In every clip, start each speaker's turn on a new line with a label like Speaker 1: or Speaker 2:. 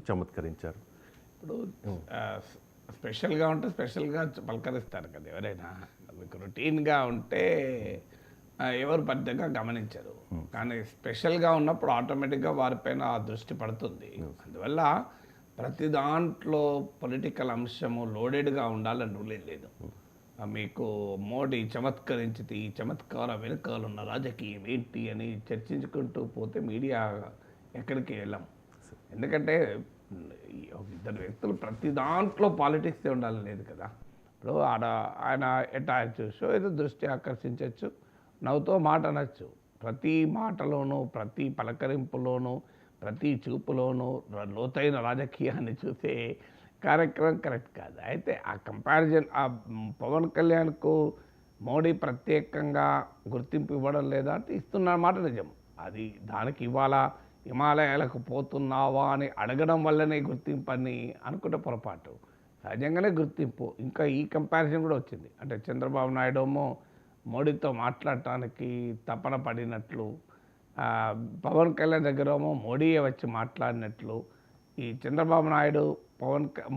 Speaker 1: చమత్కరించారు.
Speaker 2: ఇప్పుడు స్పెషల్గా ఉంటే స్పెషల్గా పలకరిస్తారు కదా ఎవరైనా. మీకు రొటీన్గా ఉంటే ఎవరు పెద్దగా గమనించరు. కానీ స్పెషల్గా ఉన్నప్పుడు ఆటోమేటిక్గా వారిపైన ఆ దృష్టి పడుతుంది. అందువల్ల ప్రతి దాంట్లో పొలిటికల్ అంశము లోడెడ్గా ఉండాలని రూలే లేదు. మీకు మోడీ చమత్కరించితే ఈ చమత్కార వెనుకాలన్న రాజకీయం ఏంటి అని చర్చించుకుంటూ పోతే మీడియా ఎక్కడికి వెళ్ళాం. ఎందుకంటే ఇద్దరు వ్యక్తులు ప్రతి దాంట్లో పాలిటిక్సే ఉండాలని లేదు కదా. ఇప్పుడు ఆయన ఎటాక్ చూసో ఏదో దృష్టి ఆకర్షించవచ్చు, నవ్వుతో మాట అనొచ్చు. ప్రతి మాటలోనూ, ప్రతి పలకరింపులోనూ, ప్రతి చూపులోనూ లోతైన రాజకీయాన్ని చూసే కార్యక్రమం కరెక్ట్ కాదు. అయితే ఆ కంపారిజన్ ఆ పవన్ కళ్యాణ్కు మోడీ ప్రత్యేకంగా గుర్తింపు ఇవ్వడం లేదా అంటే ఇస్తున్న మాట నిజం. అది దానికి ఇవాళ హిమాలయాలకు పోతున్నావా అని అడగడం వల్లనే గుర్తింపు అని అనుకుంటే పొరపాటు. సహజంగానే గుర్తింపు. ఇంకా ఈ కంపారిజన్ కూడా వచ్చింది. అంటే చంద్రబాబు నాయుడు ఏమో మోడీతో మాట్లాడటానికి తపన పడినట్లు, పవన్ కళ్యాణ్ దగ్గర ఏమో మోడీయే వచ్చి మాట్లాడినట్లు. ఈ చంద్రబాబు నాయుడు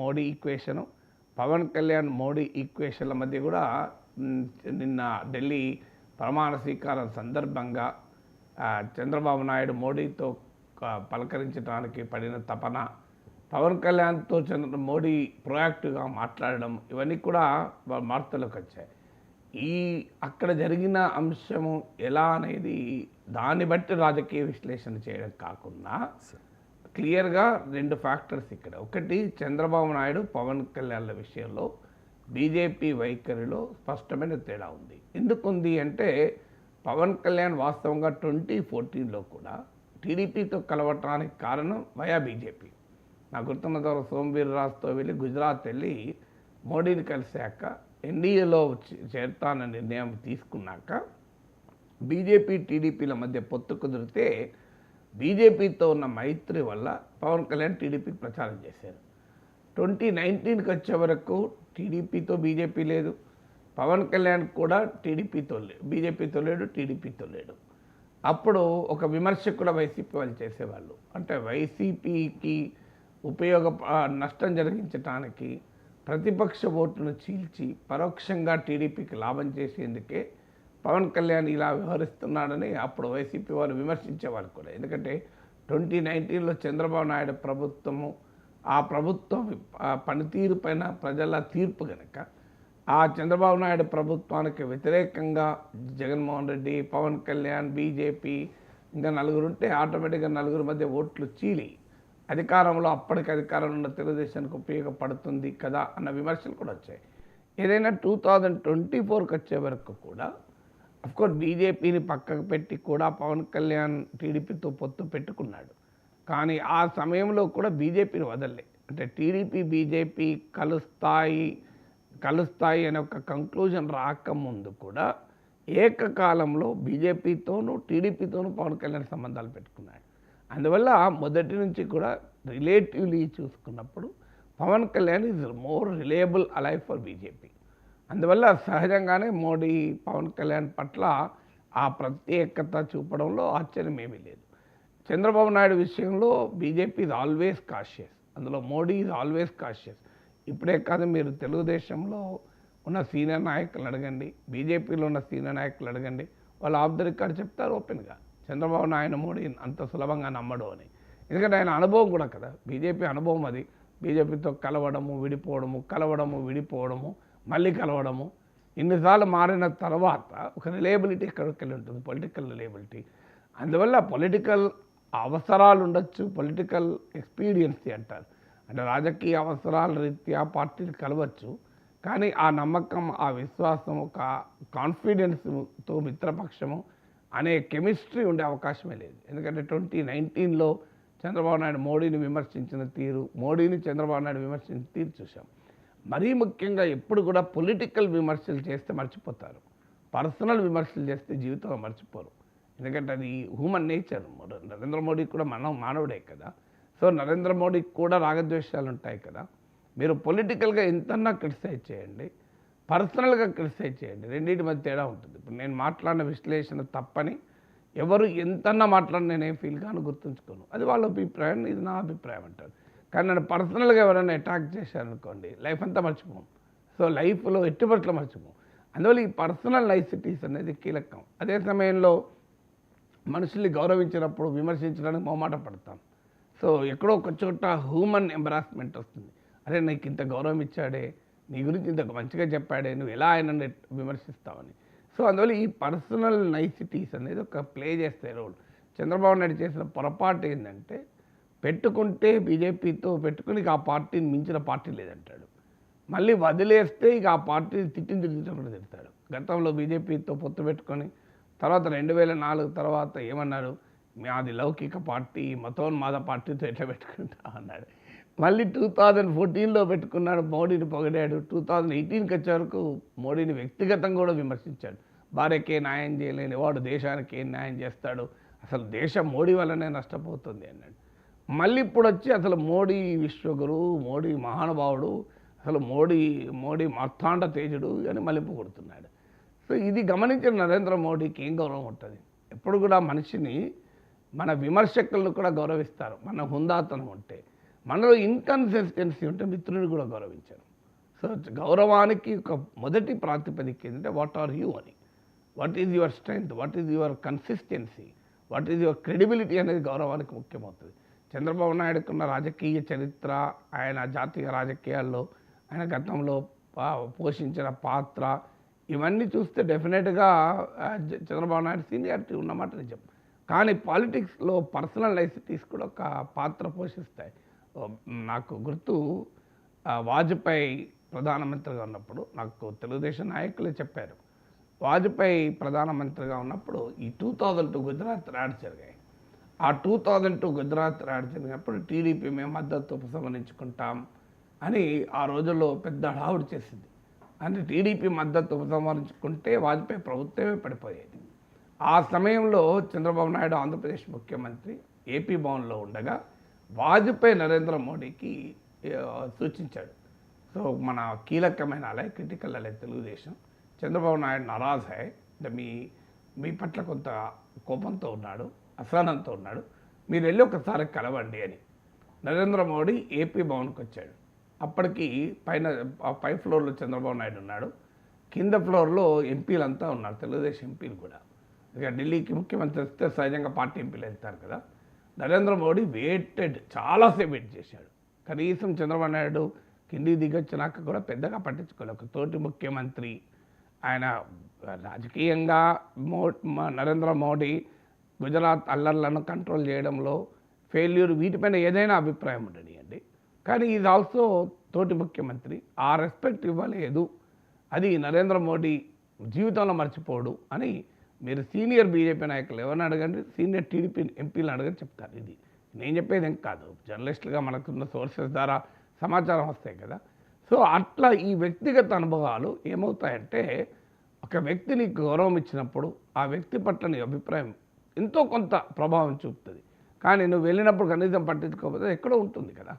Speaker 2: మోడీ ఈక్వేషను, పవన్ కళ్యాణ్ మోడీ ఈక్వేషన్ల మధ్య కూడా నిన్న ఢిల్లీ ప్రమాణ స్వీకారం సందర్భంగా చంద్రబాబు నాయుడు మోడీతో పలకరించడానికి పడిన తపన, పవన్ కళ్యాణ్తో మోడీ ప్రొయాక్టివ్గా మాట్లాడడం, ఇవన్నీ కూడా వార్తలకు వచ్చాయి. అక్కడ జరిగిన అంశము ఎలా అనేది దాన్ని బట్టి రాజకీయ విశ్లేషణ చేయడం కాకుండా క్లియర్గా రెండు ఫ్యాక్టర్స్ ఇక్కడ. ఒకటి, చంద్రబాబు నాయుడు పవన్ కళ్యాణ్ల విషయంలో బీజేపీ వైఖరిలో స్పష్టమైన తేడా ఉంది. ఎందుకుంది అంటే పవన్ కళ్యాణ్ వాస్తవంగా 2014లో కూడా టీడీపీతో కలవటానికి కారణం వయా బీజేపీ. నాకు గుర్తున్న ద్వారా సోమవీర్రాజుతో వెళ్ళి గుజరాత్ వెళ్ళి మోడీని కలిశాక ఎన్డీఏలో చేరతానని నిర్ణయం తీసుకున్నాక బీజేపీ టీడీపీల మధ్య పొత్తు కుదిరితే బీజేపీతో ఉన్న మైత్రి వల్ల పవన్ కళ్యాణ్ టీడీపీకి ప్రచారం చేశారు. 2019కి వచ్చే వరకు టీడీపీతో బీజేపీ లేదు, పవన్ కళ్యాణ్ కూడా బీజేపీతో లేడు, టీడీపీతో లేడు. అప్పుడు ఒక విమర్శ కూడా వైసీపీ వాళ్ళు చేసేవాళ్ళు. అంటే వైసీపీకి నష్టం జరిగించడానికి ప్రతిపక్ష ఓటును చీల్చి పరోక్షంగా టీడీపీకి లాభం చేసేందుకే పవన్ కళ్యాణ్ ఇలా వ్యవహరిస్తున్నాడని అప్పుడు వైసీపీ వారు విమర్శించేవాళ్ళు కూడా. ఎందుకంటే 2019లో చంద్రబాబు నాయుడు ప్రభుత్వము, ఆ ప్రభుత్వం పనితీరు పైన ప్రజల తీర్పు కనుక ఆ చంద్రబాబు నాయుడు ప్రభుత్వానికి వ్యతిరేకంగా జగన్మోహన్ రెడ్డి, పవన్ కళ్యాణ్, బీజేపీ ఇంకా నలుగురు ఉంటే ఆటోమేటిక్గా నలుగురు మధ్య ఓట్లు చీలి అప్పటికి అధికారంలో ఉన్న తెలుగుదేశానికి ఉపయోగపడుతుంది కదా అన్న విమర్శలు కూడా వచ్చాయి. ఏదైనా 2024కి వచ్చే వరకు కూడా అఫ్కోర్స్ బీజేపీని పక్కకు పెట్టి కూడా పవన్ కళ్యాణ్ టీడీపీతో పొత్తు పెట్టుకున్నాడు. కానీ ఆ సమయంలో కూడా బీజేపీని వదలలే. అంటే టీడీపీ బీజేపీ కలుస్తాయి అనే ఒక కంక్లూజన్ రాకముందు కూడా ఏకకాలంలో బీజేపీతోనూ టీడీపీతోనూ పవన్ కళ్యాణ్ సంబంధాలు పెట్టుకున్నాడు. అందువల్ల మొదటి నుంచి కూడా రిలేటివ్లీ చూసుకున్నప్పుడు Pawan Kalyan is more reliable ally for BJP. అందువల్ల సహజంగానే మోడీ పవన్ కళ్యాణ్ పట్ల ఆ ప్రత్యేకత చూపడంలో ఆశ్చర్యం ఏమీ లేదు. చంద్రబాబు నాయుడు విషయంలో బీజేపీ ఈజ్ ఆల్వేస్ కాషియస్, అందులో మోడీ ఈజ్ ఆల్వేస్ కాషియస్. ఇప్పుడే కాదు, మీరు తెలుగుదేశంలో ఉన్న సీనియర్ నాయకులను అడగండి, బీజేపీలో ఉన్న సీనియర్ నాయకులు అడగండి, వాళ్ళు ఆఫ్ ద రికార్డ్ చెప్తారు ఓపెన్గా చంద్రబాబు నాయుడు మోడీ అంత సులభంగా నమ్మడు అని. ఎందుకంటే ఆయన అనుభవం కూడా కదా, బీజేపీ అనుభవం అది. బీజేపీతో కలవడము విడిపోవడము మళ్ళీ కలవడము, ఇన్నిసార్లు మారిన తర్వాత ఒక రిలయబిలిటీ ఎక్కడికి వెళ్ళి ఉంటుంది, పొలిటికల్ రిలయబిలిటీ. అందువల్ల పొలిటికల్ అవసరాలు ఉండొచ్చు, పొలిటికల్ ఎక్స్పీరియన్సీ అంటారు. అంటే రాజకీయ అవసరాల రీత్యా పార్టీలు కలవచ్చు, కానీ ఆ నమ్మకం, ఆ విశ్వాసం, ఒక కాన్ఫిడెన్స్తో మిత్రపక్షము అనే కెమిస్ట్రీ ఉండే అవకాశమే లేదు. ఎందుకంటే 2019లో చంద్రబాబు నాయుడు మోడీని విమర్శించిన తీరు, చంద్రబాబు నాయుడు విమర్శించిన తీరు చూసాం. మరీ ముఖ్యంగా ఎప్పుడు కూడా పొలిటికల్ విమర్శలు చేస్తే మర్చిపోతారు, పర్సనల్ విమర్శలు చేస్తే జీవితంలో మర్చిపోరు. ఎందుకంటే అది హ్యూమన్ నేచర్. నరేంద్ర మోడీ కూడా మానవుడే కదా. సో నరేంద్ర మోడీకి కూడా రాగద్వేషాలు ఉంటాయి కదా. మీరు పొలిటికల్గా ఎంతన్నా క్రిటిసైజ్ చేయండి, పర్సనల్గా క్రిటిసైజ్ చేయండి, రెండింటి మధ్య తేడా ఉంటుంది. ఇప్పుడు నేను మాట్లాడిన విశ్లేషణ తప్పని ఎవరు ఎంతన్నా మాట్లాడిన నేనేం ఫీల్ కాను, గుర్తుంచుకోను. అది వాళ్ళ అభిప్రాయం, ఇది నా అభిప్రాయం అంటారు. కానీ నన్ను పర్సనల్గా ఎవరైనా అటాక్ చేశారనుకోండి లైఫ్ అంతా మర్చిపోం. సో లైఫ్లో ఎట్టుబట్ల మర్చిపోం. అందువల్ల ఈ పర్సనల్ నైసిటీస్ అనేది కీలకం. అదే సమయంలో మనుషుల్ని గౌరవించినప్పుడు విమర్శించడానికి మొహమాట పడతాం. సో ఎక్కడో ఒక చోట హ్యూమన్ ఎంబరాస్మెంట్ వస్తుంది. అరే నీకు ఇంత గౌరవం ఇచ్చాడే, నీ గురించి ఇంత మంచిగా చెప్పాడే, నువ్వు ఎలా ఆయనని విమర్శిస్తావని. సో అందువల్ల ఈ పర్సనల్ నైసిటీస్ అనేది ఒక ప్లే చేస్తాయి రోల్. చంద్రబాబు నాయుడు చేసిన పొరపాటు ఏంటంటే పెట్టుకుంటే బీజేపీతో పెట్టుకుని ఇక ఆ పార్టీని మించిన పార్టీ లేదంటాడు. మళ్ళీ వదిలేస్తే ఇక ఆ పార్టీని తిట్టినప్పుడు తిడతాడు. గతంలో బీజేపీతో పొత్తు పెట్టుకొని తర్వాత 2004 తర్వాత ఏమన్నారు, మాది లౌకిక పార్టీ మతోన్మాద పార్టీతో ఎట్లా పెట్టుకుంటా అన్నాడు. మళ్ళీ 2014లో పెట్టుకున్నాడు, మోడీని పొగిడాడు. 2018కి వచ్చే వరకు మోడీని వ్యక్తిగతంగా కూడా విమర్శించాడు. భార్యకే న్యాయం చేయలేని వాడు దేశానికి ఏం న్యాయం చేస్తాడు, అసలు దేశం మోడీ వల్లనే నష్టపోతుంది అన్నాడు. మళ్ళీ ఇప్పుడు వచ్చి అసలు మోడీ విశ్వగురు, మోడీ మహానుభావుడు, అసలు మోడీ మార్తాండ తేజుడు అని మలింపు కొడుతున్నాడు. సో ఇది గమనించిన నరేంద్ర మోడీకి ఏం గౌరవం ఉంటుంది? ఎప్పుడు కూడా మనిషిని మన విమర్శకులను కూడా గౌరవిస్తారు. మన హుందాతనం ఉంటే, మనలో ఇన్కన్సిస్టెన్సీ ఉంటే మిత్రుని కూడా గౌరవించారు. సో గౌరవానికి ఒక మొదటి ప్రాతిపదిక ఏంటంటే వాట్ ఆర్ యూ అని, what is your strength, what is your consistency, what is your credibility అనేది గౌరవానికి ముఖ్యమవుతుంది. చంద్రబాబు నాయుడుకున్న రాజకీయ చరిత్ర, ఆయన జాతీయ రాజకీయాల్లో ఆయన గతంలో పోషించిన పాత్ర, ఇవన్నీ చూస్తే డెఫినెట్గా చంద్రబాబు నాయుడు సీనియారిటీ ఉన్నమాట నిజం. కానీ పాలిటిక్స్లో పర్సనల్ నైసిటీస్ కూడా ఒక పాత్ర పోషిస్తాయి. నాకు గుర్తు వాజ్పేయి ప్రధానమంత్రిగా ఉన్నప్పుడు నాకు తెలుగుదేశం నాయకులే చెప్పారు. వాజ్పేయి ప్రధానమంత్రిగా ఉన్నప్పుడు ఈ 2002 గుజరాత్ ర్యాడ్ జరిగాయి. ఆ 2002 గుజరాత్ ర్యాడ్ జరిగినప్పుడు టీడీపీ మేము మద్దతు ఉపసంహరించుకుంటాం అని ఆ రోజుల్లో పెద్ద హడావుడి చేసింది. అంటే టీడీపీ మద్దతు ఉపసంహరించుకుంటే వాజ్పేయి ప్రభుత్వమే పడిపోయేది. ఆ సమయంలో చంద్రబాబు నాయుడు ఆంధ్రప్రదేశ్ ముఖ్యమంత్రి ఏపీ భవన్లో ఉండగా వాజ్పేయి నరేంద్ర మోడీకి సూచించాడు. సో మన కీలకమైన అలై, క్రిటికల్ అలై తెలుగుదేశం, చంద్రబాబు నాయుడు నారాజ్ హై, అంటే మీ పట్ల కొంత కోపంతో ఉన్నాడు, అసహనంతో ఉన్నాడు, మీరు వెళ్ళి ఒకసారి కలవండి అని. నరేంద్ర మోడీ ఏపీ భవన్కి వచ్చాడు. అప్పటికి పై ఫ్లోర్లో చంద్రబాబు నాయుడు ఉన్నాడు, కింద ఫ్లోర్లో ఎంపీలంతా ఉన్నారు, తెలుగుదేశం ఎంపీలు కూడా. ఇక ఢిల్లీకి ముఖ్యమంత్రి వస్తే సహజంగా పార్టీ ఎంపీలు వెళ్తారు కదా. నరేంద్ర మోడీ చాలాసేపు వెయిట్ చేశాడు. కనీసం చంద్రబాబు నాయుడు కిందికి దిగొచ్చినాక కూడా పెద్దగా పట్టించుకోలేదు. ఒక తోటి ముఖ్యమంత్రి ఆయన రాజకీయంగా నరేంద్ర మోడీ గుజరాత్ అల్లర్లను కంట్రోల్ చేయడంలో ఫెయిల్యూర్, వీటిపైన ఏదైనా అభిప్రాయం ఉండనియండి, కానీ ఇది ఆల్సో తోటి ముఖ్యమంత్రి, ఆ రెస్పెక్ట్ ఇవ్వలేదు. అది నరేంద్ర మోడీ జీవితంలో మర్చిపోడు అని మీరు సీనియర్ బీజేపీ నాయకులు ఎవరిని అడగండి, సీనియర్ టీడీపీ ఎంపీలు అడగని చెప్తారు. ఇది నేను చెప్పేది ఏం కాదు, జర్నలిస్టులుగా మనకున్న సోర్సెస్ ద్వారా సమాచారం వస్తాయి కదా. సో అట్లా ఈ వ్యక్తిగత అనుభవాలు ఏమవుతాయంటే, ఒక వ్యక్తిని గౌరవం ఇచ్చినప్పుడు ఆ వ్యక్తి పట్ల నీ అభిప్రాయం ఎంతో కొంత ప్రభావం చూపుతుంది. కానీ నువ్వు వెళ్ళినప్పుడు కనీసం పట్టించుకోకపోతే ఎక్కడో ఉంటుంది కదా.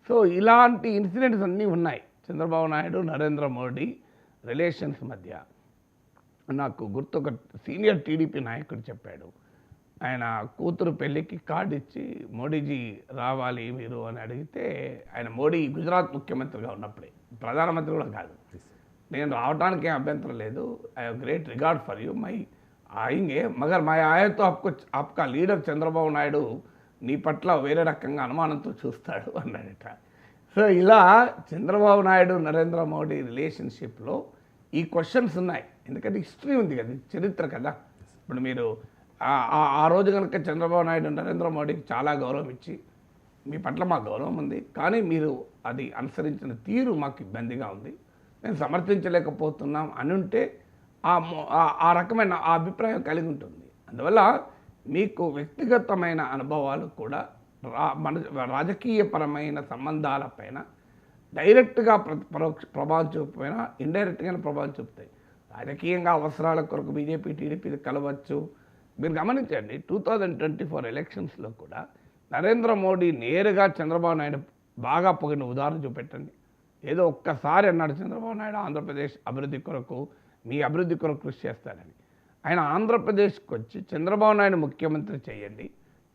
Speaker 2: సో ఇలాంటి ఇన్సిడెంట్స్ అన్నీ ఉన్నాయి చంద్రబాబు నాయుడు నరేంద్ర మోడీ రిలేషన్స్ మధ్య. నాకు గుర్తు, ఒక సీనియర్ టీడీపీ నాయకుడు చెప్పాడు, ఆయన కూతురు పెళ్ళికి కార్డు ఇచ్చి మోడీజీ రావాలి మీరు అని అడిగితే, ఆయన మోడీ గుజరాత్ ముఖ్యమంత్రిగా ఉన్నప్పుడే, ప్రధానమంత్రి కూడా కాదు, నేను రావడానికి ఏం అభ్యంతరం లేదు, I have great regard for you, మై ఆయింగే మగర్ మై ఆయతో ఆప్కా లీడర్ చంద్రబాబు నాయుడు నీ పట్ల వేరే రకంగా అనుమానంతో చూస్తాడు అన్నాడట. సో ఇలా చంద్రబాబు నాయుడు నరేంద్ర మోడీ రిలేషన్షిప్లో ఈ క్వశ్చన్స్ ఉన్నాయి. ఎందుకంటే హిస్టరీ ఉంది కదా, చరిత్ర కదా. ఇప్పుడు మీరు ఆ రోజు కనుక చంద్రబాబు నాయుడు నరేంద్ర మోడీకి చాలా గౌరవం ఇచ్చి, మీ పట్ల మాకు గౌరవం ఉంది, కానీ మీరు అది అనుసరించిన తీరు మాకు ఇబ్బందిగా ఉంది, మేము సమర్థించలేకపోతున్నాం అని ఉంటే ఆ రకమైన ఆ అభిప్రాయం కలిగి ఉంటుంది. అందువల్ల మీకు వ్యక్తిగతమైన అనుభవాలు కూడా రాజకీయపరమైన సంబంధాలపైన డైరెక్ట్గా ప్రభావం చూపైనా ఇండైరెక్ట్గానే ప్రభావం చూపుతాయి. రాజకీయంగా అవసరాల కొరకు బీజేపీ టీడీపీ కలవచ్చు. మీరు గమనించండి, 2024 ఎలక్షన్స్లో కూడా నరేంద్ర మోడీ నేరుగా చంద్రబాబు నాయుడు బాగా పొగిన ఉదాహరణ చూపెట్టండి. ఏదో ఒక్కసారి అన్నాడు చంద్రబాబు నాయుడు ఆంధ్రప్రదేశ్ అభివృద్ధి కొరకు, మీ అభివృద్ధి కొరకు కృషి చేస్తానని. ఆయన ఆంధ్రప్రదేశ్కి వచ్చి చంద్రబాబు నాయుడు ముఖ్యమంత్రి చేయండి,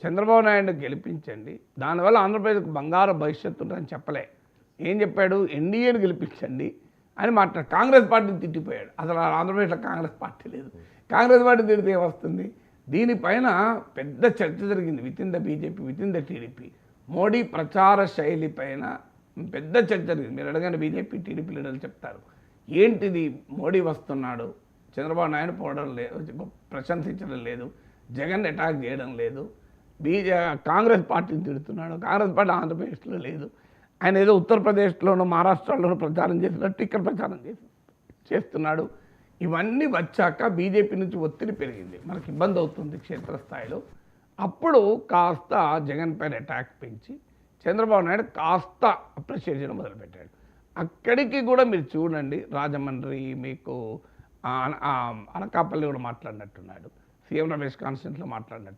Speaker 2: చంద్రబాబు నాయుడు గెలిపించండి, దానివల్ల ఆంధ్రప్రదేశ్కి బంగారు భవిష్యత్తు ఉంటుందని చెప్పలే. ఏం చెప్పాడు? ఎన్డీఏని గెలిపించండి అని మాట్లాడు. కాంగ్రెస్ పార్టీని తిట్టిపోయాడు. అసలు ఆంధ్రప్రదేశ్లో కాంగ్రెస్ పార్టీ లేదు. కాంగ్రెస్ పార్టీ తిడితే ఏమొస్తుంది? దీనిపైన పెద్ద చర్చ జరిగింది within the BJP, within the TDP. Modi ప్రచార శైలి పైన పెద్ద చర్చ జరిగింది. మీరు అడగండి, బీజేపీ టీడీపీ లీడర్లు చెప్తారు. ఏంటిది? మోడీ వస్తున్నాడు, చంద్రబాబు నాయుడు పోవడం లేదు, ప్రశంసించడం లేదు, జగన్ అటాక్ చేయడం లేదు, కాంగ్రెస్ పార్టీని తిడుతున్నాడు, కాంగ్రెస్ పార్టీ ఆంధ్రప్రదేశ్లో లేదు, ఆయన ఏదో ఉత్తరప్రదేశ్లోనూ మహారాష్ట్రలోనూ ప్రచారం చేసినట్టు ఇక్కడ ప్రచారం చేస్తున్నాడు. ఇవన్నీ వచ్చాక బీజేపీ నుంచి ఒత్తిడి పెరిగింది, మనకి ఇబ్బంది అవుతుంది క్షేత్రస్థాయిలో. అప్పుడు కాస్త జగన్ పైన అటాక్ పెంచి చంద్రబాబు నాయుడు కాస్త అప్రిషియేట్ చేయడం మొదలుపెట్టాడు. అక్కడికి కూడా మీరు చూడండి, రాజమండ్రి మీకు అనకాపల్లి కూడా మాట్లాడినట్టున్నాడు, సీఎం రమేష్ కాన్స్టిట్యూన్సీలో మాట్లాడినట్టు.